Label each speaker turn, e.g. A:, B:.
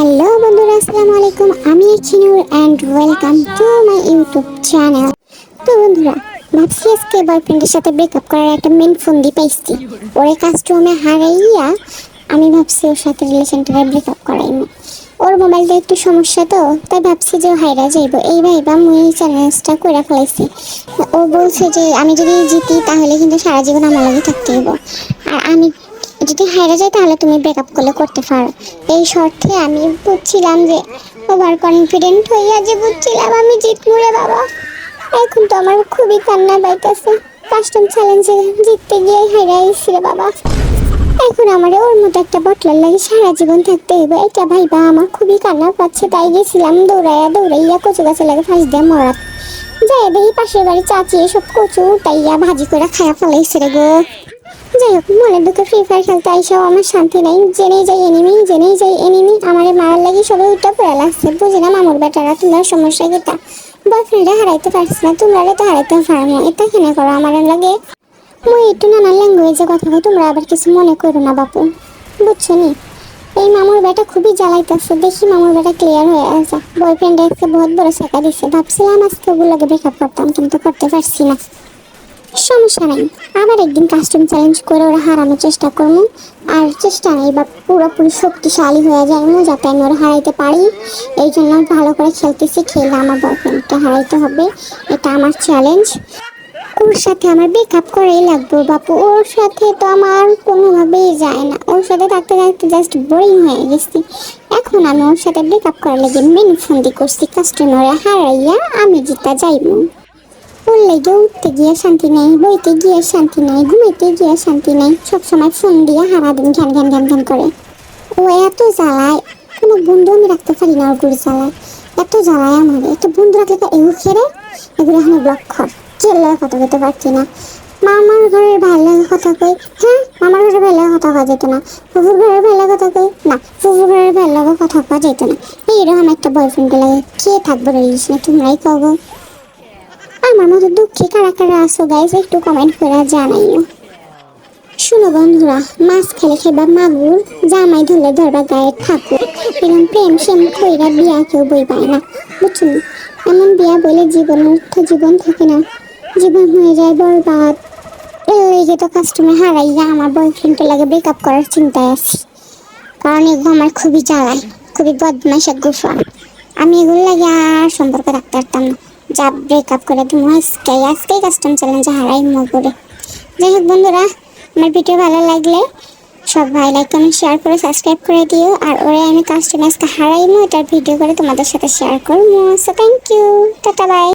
A: Hello বন্ধুরা, আসসালামু আলাইকুম। আমি Chinur and welcome to my YouTube channel. তো বন্ধুরা, ভাবছি আজকে বয়ফ্রেন্ডের সাথে ব্রেকআপ করার একটা মেন ফন্দি পাইছি। ওরে কাস্টমে হারাইয়া আমি ভাবছি ওর সাথে রিলেশনটা ব্রেকআপ করাইনি। ওর মোবাইলটা একটু সমস্যা, তো তাই ভাবছি যে ও হাইরা যাইব। এই ভাইবা মুই এই চ্যালেঞ্জটা করে ফেলাইছি। ও বলছে যে আমি যদি জিতি তাহলে কিন্তু সারা জীবন আমার লাগে থাকতে হইব, আর আমি যদি হেরে যায় তাহলে তুমি ব্রেকআপ করতে পারো। এই শর্তে আমি বুঝছিলাম যে ওভার কনফিডেন্ট হইয়া যে বুঝছিলাম আমি জিতবো রে বাবা। এখন তো আমার খুবই কান্না পাইতেছে। কাস্টম চ্যালেঞ্জে জিততে গিয়ে হেরে আইছি রে বাবা। এখন আমার ওর মতো একটা বটলার লাগে সারা জীবন থাকতে হইব, এটা ভাইবা আমার খুবই কান্না পাচ্ছে। তাই গেছিলাম দৌড়াইয়া কচু গাছে লাগে ফাঁস দিয়ে মরা। যাই দেখি পাশের বাড়ি চাচি এসব কচু তাইয়া ভাজি করে খায়া ফেলাইছে রে গো। যাই হোক, মনের দুঃখে ফ্রি ফায়ার খেলতে আইসাও আমার শান্তি নাই। জেনেই যাই এনিমি আমারে মারার লাগি সবাই উল্টা পড়ে লাগছে। বুঝি না মামুর বেটারা, তোমার সমস্যা কিতা? বয়ফ্রেন্ডে হারাইতে পারছি না, তোমরা তো হারাইতে পারো। এটা কেন করো আমার লাগে? মুই একটু নানা ল্যাঙ্গুয়েজে কথা কই, তোমরা আবার কিছু মনে করো না বাপু, বুঝছো নি? এই মামুর বেটা খুবই জ্বালাইতেছে। দেখি মামুর বেটা ক্লিয়ার হয়ে আসা। বয়ফ্রেন্ডে আজকে বহুত বড় শেখা দিচ্ছে। ভাবছিলাম আজকে ওগুলোকে ব্রেকআপ করতাম, কিন্তু করতে পারছি না। সমস্যা নাই, আবার একদিন কাস্টম চ্যালেঞ্জ করে ওরা হারানোর চেষ্টা করবো। আর চেষ্টা নেই বা পুরোপুরি শক্তিশালী হয়ে যায় যাতে আমি ওরা হারাইতে পারি। এই জন্য ভালো করে খেলতেছি। খেলে আমার বয়ফ্রেন্ডকে হারাইতে হবে, এটা আমার চ্যালেঞ্জ। ওর সাথে আমার ব্রেকআপ করেই লাগবে বাপু। ওর সাথে তো আমার কোনোভাবেই যায় না। ওর সাথে থাকতে থাকতে জাস্ট বোরিং হয়ে গেছি। এখন আমি ওর সাথে ব্রেকআপ করার লেগে মেন ফন্দি করছি, কাস্টমারে হারাইয়া আমি জিতা যাইব। ওর লেগে উঠতে গিয়ে শান্তি নেই, বইতে গিয়ে শান্তি নেই, ঘুমাইতে গিয়ে শান্তি নেই। সবসময় ফোন দিয়ে সারাদিন ঘ্যান ঘ্যান ঘ্যান ঘ্যান করে। ও এত জ্বালায়, কোনো বন্ধু আমি রাখতে পারি না। ওর গুড়ি জ্বালায়, এত জ্বালায় আমার। একটা বন্ধু রাখলে এগুলো খেলে এগুলো এখানে ব্লক কর। চেল্লে কথা বলতে পারছি না। মামার ঘরের ভাইলে কথা কই, হ্যাঁ মামার ঘরের ভাইলে কথা কওয়া যেত না। ফুফুর ঘরের ভাইলে কথা কই, না ফুফুর ঘরের ভাইলে কথা কওয়া যেত না। এইরকম একটা বয়ফ্রেন্ড লাগে কে থাকবো রইস না, তোমরাই কব। আমার মতো দুঃখী কারা কারা আসো গাইজ, একটু কমেন্ট করে জানাইও। শুনো বন্ধুরা, মাছ খেলে খেবা মাগুর, জামাই ধরলে ধরবা গায়ে ঠাকুর। এরকম প্রেম সেম কইরা বিয়া কেউ বই পায় না, বুঝছো? এমন বিয়া বলে জীবন থাকে না, জীবন হয়ে যায় বরবাদ। এর লেগে তো কাস্টমার হারাইয়া আমার বয়ফ্রেন্ডের লাগে ব্রেকআপ করার চিন্তায় আছি। কারণ এগুলো আমার খুবই জ্বালায়, খুবই বদমাইশ এক গুফা। আমি এগুলো লাগে আর সম্পর্ক রাখতে পারতাম না। যা ব্রেকআপ করে তুমি আজকেই কাস্টম চ্যালেঞ্জে হারাই করে। যাই হোক বন্ধুরা, আমার ভিডিও ভালো লাগলে সব ভাই লাইক কমেন্ট শেয়ার করে সাবস্ক্রাইব করে দিও। আর ওরা আমি কাস্টম আজকে হারাইমো, এটার ভিডিও করে তোমাদের সাথে শেয়ার করবো। So thank you, tata by.